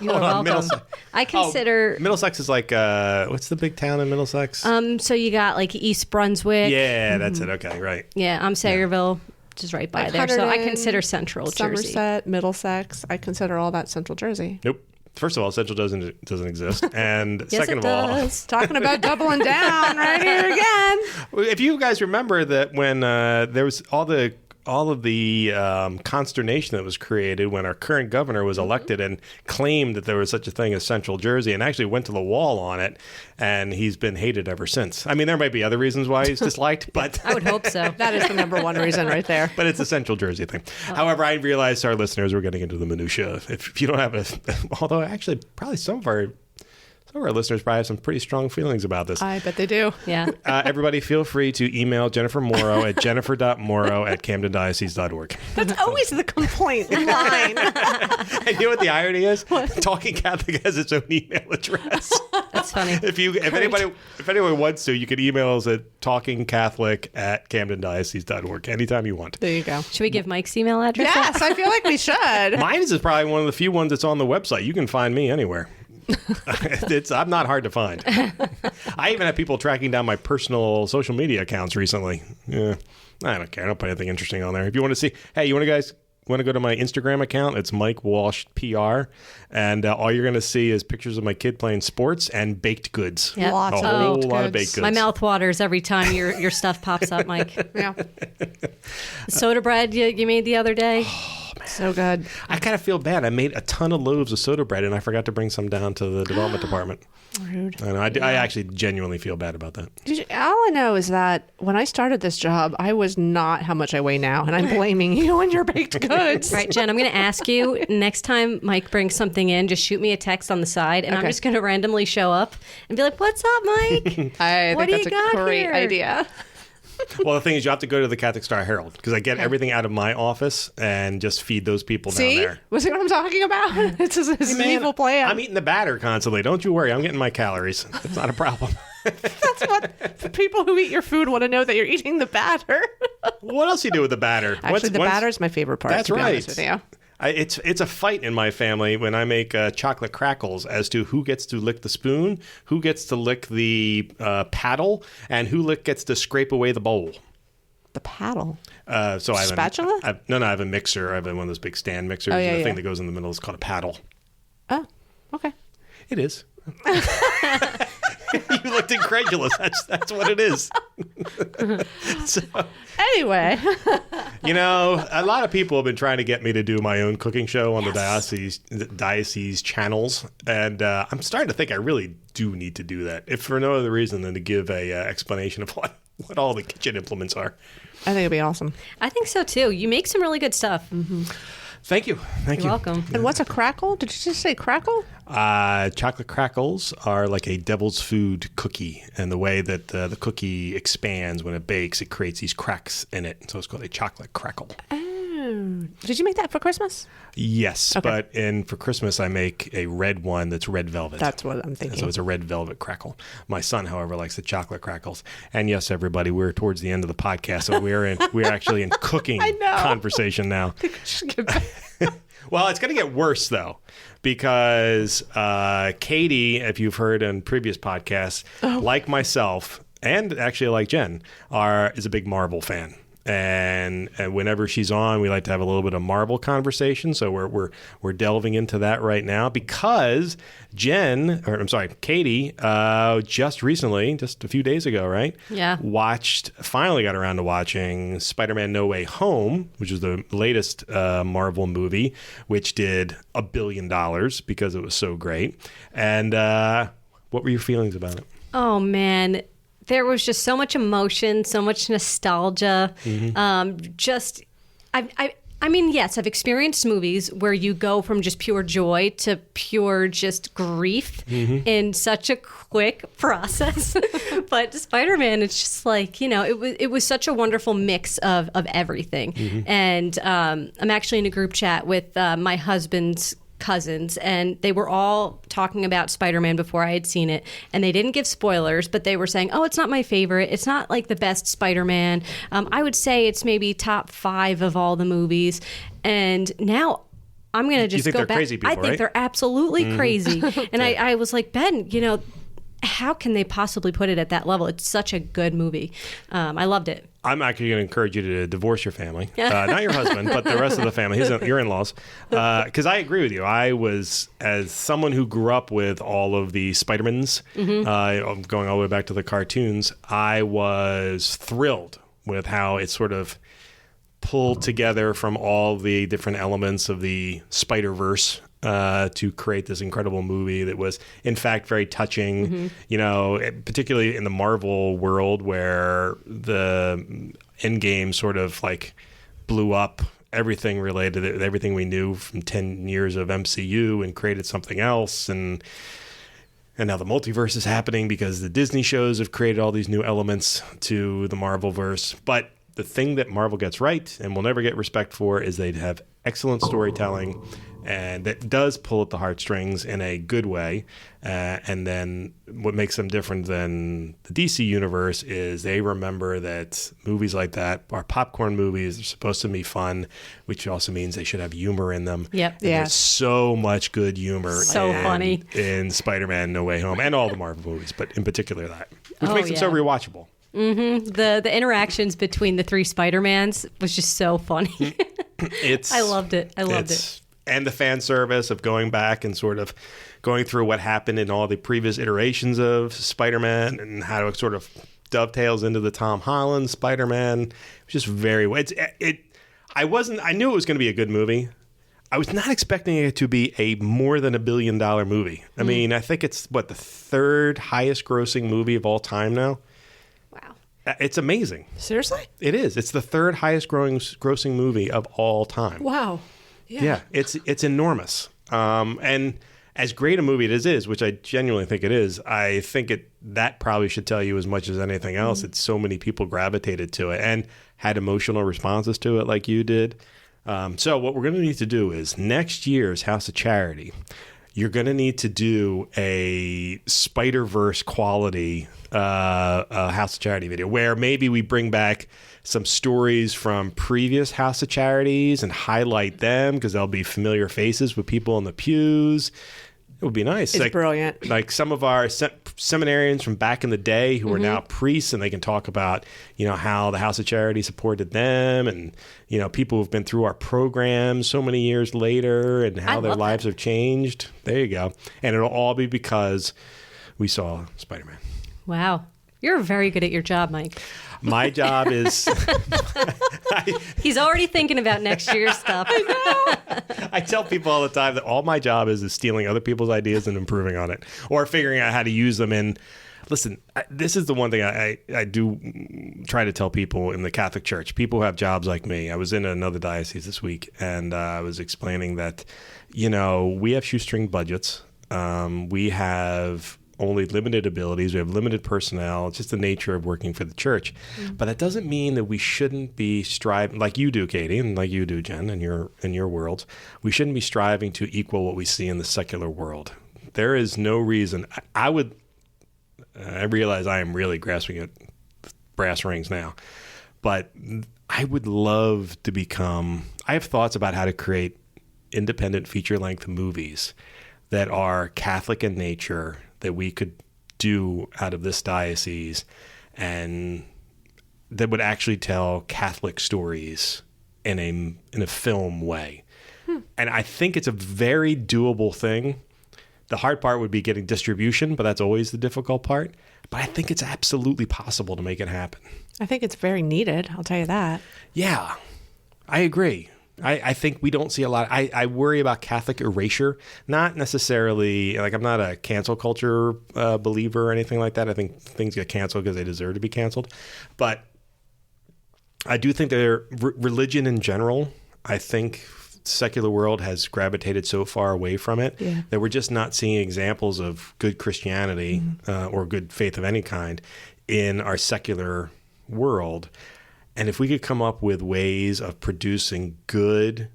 You're welcome. I consider Middlesex is like what's the big town in Middlesex? So you got like East Brunswick. Yeah, that's it. Okay, right. Yeah, I'm Sayreville, just right by Like there. So I Hunterdon, consider Central Jersey. Somerset, Middlesex. I consider all that Central Jersey. Nope. First of all, Central doesn't exist, and Yes, second it of all, does. Talking about doubling down right here again. if you guys remember that when there was all of the consternation that was created when our current governor was elected and claimed that there was such a thing as Central Jersey and actually went to the wall on it, and he's been hated ever since. I mean, there might be other reasons why he's disliked, but I would hope so. That is the number one reason right there. but it's a Central Jersey thing. However, I realized our listeners were getting into the minutia. If you don't have although actually probably some of our listeners probably have some pretty strong feelings about this. I bet they do. Yeah. Everybody feel free to email Jennifer Morrow at jennifer.morrow@camdendiocese.org. That's always the complaint line. And you know what the irony is? Talking Catholic has its own email address. That's funny. If anyone wants to, you can email us at talkingcatholic@camdendiocese.org anytime you want. There you go. Should we give Mike's email address? Yes, I feel like we should. Mine is probably one of the few ones that's on the website. You can find me anywhere. I'm not hard to find. I even have people tracking down my personal social media accounts recently. Yeah, I don't care. I don't put anything interesting on there. If you want to see, hey, you want to go to my Instagram account? It's Mike Walsh PR, and all you're going to see is pictures of my kid playing sports and baked goods. Yeah. Lots A of whole baked lot of goods. baked goods. My mouth waters every time your stuff pops up, Mike. Yeah. Soda bread you made the other day. So good. I kind of feel bad. I made a ton of loaves of soda bread, and I forgot to bring some down to the development department. Rude. I know. I actually genuinely feel bad about that. All I know is that when I started this job, I was not how much I weigh now, and I'm blaming you and your baked goods. Right, Jen, I'm going to ask you next time Mike brings something in, just shoot me a text on the side, and I'm Okay. just going to randomly show up and be like, "What's up, Mike? I What think do that's you a got great here?" idea. Well, the thing is, you have to go to the Catholic Star Herald because I get everything out of my office and just feed those people down See? there. Was it what I'm talking about? It's an Man, evil plan. I'm eating the batter constantly. Don't you worry. I'm getting my calories. It's not a problem. That's what the people who eat your food want to know, that you're eating the batter. What else do you do with the batter? Actually, the batter is my favorite part. That's to be right. honest with you. It's a fight in my family when I make chocolate crackles as to who gets to lick the spoon, who gets to lick the paddle, and who gets to scrape away the bowl. The paddle. So I have Spatula? I have a mixer. I have one of those big stand mixers. Oh, yeah, and the yeah. thing that goes in the middle is called a paddle. Oh, okay. It is. You looked incredulous. That's what it is. So, Anyway, a lot of people have been trying to get me to do my own cooking show on the diocese channels, and I'm starting to think I really do need to do that, if for no other reason than to give a explanation of what all the kitchen implements are. I think it'd be awesome. I think so, too. You make some really good stuff. Mm-hmm. Thank you. You're welcome. And what's a crackle? Did you just say crackle? Chocolate crackles are like a devil's food cookie, and the way that the cookie expands when it bakes, it creates these cracks in it. So it's called a chocolate crackle. Oh. Did you make that for Christmas? Yes, Okay. but for Christmas I make a red one that's red velvet. That's what I'm thinking. So it's a red velvet crackle. My son, however, likes the chocolate crackles. And yes, everybody, we're towards the end of the podcast, so we're actually in cooking I know. conversation now. Just get back. Well, it's going to get worse, though, because Katie, if you've heard in previous podcasts, like myself, and actually like Jen, is a big Marvel fan. And whenever she's on, we like to have a little bit of Marvel conversation. So we're delving into that right now because Katie, just recently, just a few days ago, right? Yeah. Finally got around to watching Spider-Man No Way Home, which is the latest Marvel movie, which did $1 billion because it was so great. And what were your feelings about it? Oh, man. There was just so much emotion, so much nostalgia. I mean, yes, I've experienced movies where you go from just pure joy to pure just grief in such a quick process. But Spider-Man, it's just like, it was such a wonderful mix of everything. And I'm actually in a group chat with my husband's cousins, and they were all talking about Spider-Man before I had seen it, and they didn't give spoilers, but they were saying, oh, it's not my favorite, it's not like the best Spider-Man. I would say it's maybe top 5 of all the movies. And now I'm gonna just go back. Crazy people, I think they're absolutely crazy. And I was like, Ben, how can they possibly put it at that level? It's such a good movie. I loved it. I'm actually going to encourage you to divorce your family. Not your husband, but the rest of the family, your in-laws. Because I agree with you. I was, as someone who grew up with all of the Spider-Mans, going all the way back to the cartoons, I was thrilled with how it sort of pulled together from all the different elements of the Spider-Verse to create this incredible movie that was, in fact, very touching, particularly in the Marvel world where the Endgame sort of like blew up everything related to everything we knew from 10 years of MCU and created something else. And now the multiverse is happening because the Disney shows have created all these new elements to the Marvelverse. But the thing that Marvel gets right and will never get respect for is they have excellent storytelling, and that does pull at the heartstrings in a good way. And then what makes them different than the DC universe is they remember that movies like that are popcorn movies. They're supposed to be fun, which also means they should have humor in them. Yep. And there's so much good humor funny in Spider-Man No Way Home and all the Marvel movies, but in particular that, which makes them so rewatchable. The interactions between the 3 Spider-Mans was just so funny. I loved it. And the fan service of going back and sort of going through what happened in all the previous iterations of Spider-Man and how it sort of dovetails into the Tom Holland Spider-Man. It was just very... I knew it was going to be a good movie. I was not expecting it to be a more than $1 billion movie. I mean, I think it's, the 3rd highest grossing movie of all time now? Wow. It's amazing. Seriously? It is. It's the 3rd highest grossing movie of all time. Wow. Yeah, it's enormous. And as great a movie it is, which I genuinely think it is, I think that probably should tell you as much as anything else. It's so many people gravitated to it and had emotional responses to it like you did. So what we're going to need to do is next year's House of Charity, you're going to need to do a Spider-Verse quality House of Charity video where maybe we bring back some stories from previous House of Charities and highlight them because they'll be familiar faces with people in the pews. It would be nice. It's brilliant. Like some of our seminarians from back in the day who are now priests, and they can talk about, how the House of Charity supported them, and, people who've been through our program so many years later and how their lives have changed. There you go. And it'll all be because we saw Spider-Man. Wow. You're very good at your job, Mike. My job is... He's already thinking about next year's stuff. I know. I tell people all the time that all my job is stealing other people's ideas and improving on it, or figuring out how to use them. And listen, this is the one thing I do try to tell people in the Catholic Church, people who have jobs like me. I was in another diocese this week, and I was explaining that, we have shoestring budgets. We have only limited abilities. We have limited personnel. It's just the nature of working for the church. But that doesn't mean that we shouldn't be striving, like you do, Katie, and like you do, Jen, in your world. We shouldn't be striving to equal what we see in the secular world. There is no reason. I realize I am really grasping at brass rings now, but I would love to I have thoughts about how to create independent feature-length movies that are Catholic in nature, that we could do out of this diocese and that would actually tell Catholic stories in a film way. And I think it's a very doable thing. The hard part would be getting distribution, but that's always the difficult part. But I think it's absolutely possible to make it happen. I think it's very needed. I'll tell you that. Yeah, I agree. I think we don't see a lot. I worry about Catholic erasure, not necessarily, like I'm not a cancel culture believer or anything like that. I think things get canceled because they deserve to be canceled. But I do think that religion in general, I think secular world has gravitated so far away from it that we're just not seeing examples of good Christianity or good faith of any kind in our secular world. And if we could come up with ways of producing good,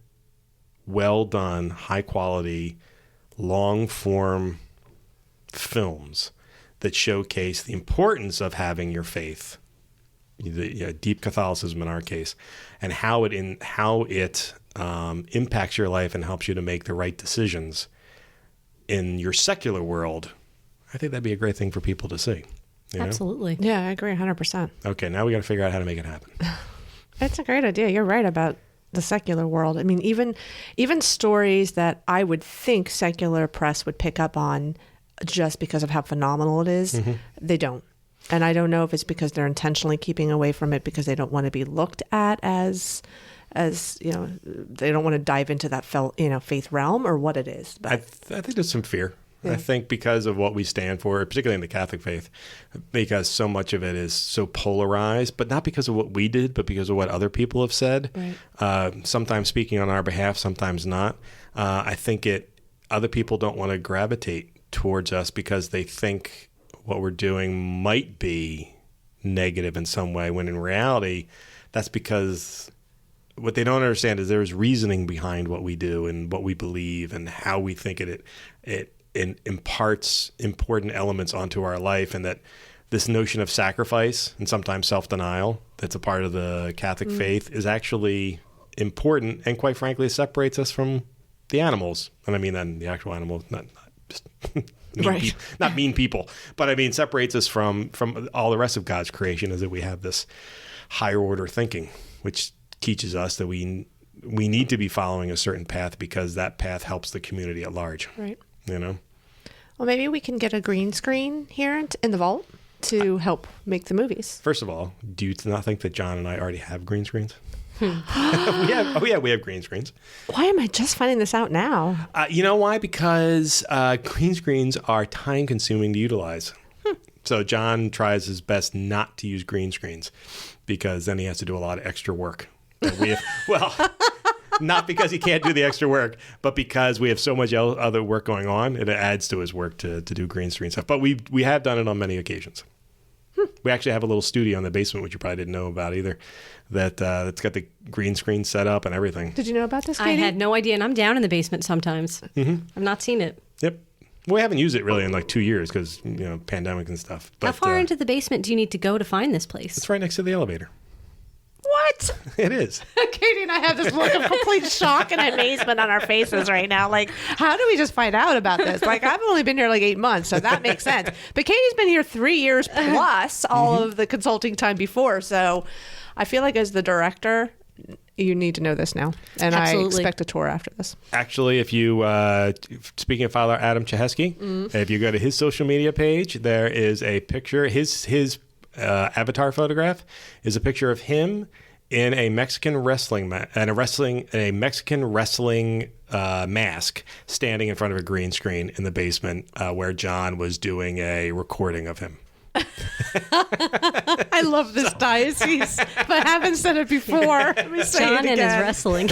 well done, high quality, long form films that showcase the importance of having your faith, deep Catholicism in our case, and how it impacts your life and helps you to make the right decisions in your secular world, I think that'd be a great thing for people to see. Absolutely. Yeah, I agree 100%. Okay, now we got to figure out how to make it happen. It's a great idea. You're right about the secular world. I mean, even stories that I would think secular press would pick up on just because of how phenomenal it is, they don't. And I don't know if it's because they're intentionally keeping away from it because they don't want to be looked at as they don't want to dive into that faith realm or what it is. But I think there's some fear. Yeah. I think because of what we stand for, particularly in the Catholic faith, because so much of it is so polarized, but not because of what we did, but because of what other people have said. Right. Sometimes speaking on our behalf, sometimes not. I think other people don't want to gravitate towards us because they think what we're doing might be negative in some way, when in reality, that's because what they don't understand is there's reasoning behind what we do and what we believe and how we think it imparts important elements onto our life, and that this notion of sacrifice and sometimes self-denial that's a part of the Catholic faith is actually important, and quite frankly, it separates us from the animals. And I mean then the actual animals, not just not mean people, but I mean separates us from all the rest of God's creation, is that we have this higher order thinking, which teaches us that we need to be following a certain path because that path helps the community at large. Right. Well, maybe we can get a green screen here in the vault to help make the movies. First of all, do you not think that John and I already have green screens? we have green screens. Why am I just finding this out now? You know why? Because green screens are time consuming to utilize. So John tries his best not to use green screens because then he has to do a lot of extra work. Not because he can't do the extra work, but because we have so much other work going on, it adds to his work to do green screen stuff. But we have done it on many occasions. We actually have a little studio in the basement, which you probably didn't know about either, that's got the green screen set up and everything. Did you know about this, Katie? I had no idea, and I'm down in the basement sometimes. I've not seen it. Yep. We haven't used it really in like 2 years because, pandemic and stuff. But, how far into the basement do you need to go to find this place? It's right next to the elevator. What? It is. Katie and I have this look of complete shock and amazement on our faces right now. Like, how do we just find out about this? Like, I've only been here like 8 months, so that makes sense. But Katie's been here 3 years plus all of the consulting time before. So I feel like as the director, you need to know this now. And Absolutely. I expect a tour after this. Actually, if you, speaking of Father Adam Chehesky, if you go to his social media page, there is a picture, his avatar photograph is a picture of him in a Mexican wrestling mask, standing in front of a green screen in the basement where John was doing a recording of him. I love this diocese, but I haven't said it before. Let me say John it and his again. wrestling.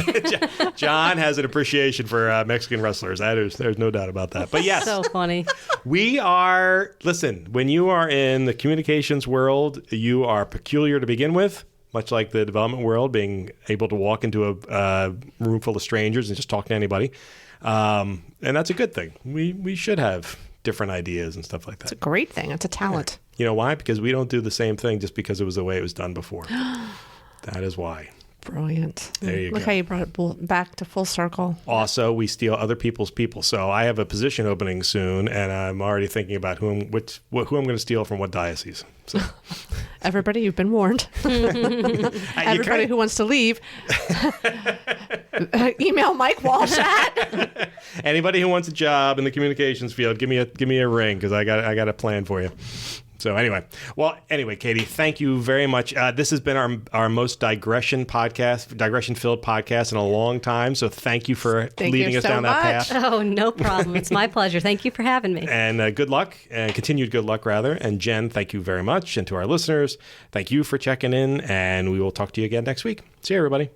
John has an appreciation for Mexican wrestlers. There's no doubt about that. But yes, So funny. Listen, when you are in the communications world, you are peculiar to begin with, much like the development world, being able to walk into a room full of strangers and just talk to anybody. And that's a good thing. We should have different ideas and stuff like that. It's a great thing. It's a talent. You know why? Because we don't do the same thing just because it was the way it was done before. That is why. Brilliant. There you Look go. how you brought it back to full circle. Also, we steal other people's people. So I have a position opening soon, and I'm already thinking about who I'm going to steal from what diocese. So. Everybody, you've been warned. Everybody who wants to leave, email Mike Walsh at. Anybody who wants a job in the communications field, give me a ring, because I got a plan for you. So anyway, Katie, thank you very much. This has been our most digression filled podcast in a long time. So thank you for leading us down that path. Oh, no problem. It's my pleasure. Thank you for having me. And good luck, and continued good luck, rather. And Jen, thank you very much. And to our listeners, thank you for checking in. And we will talk to you again next week. See you, everybody.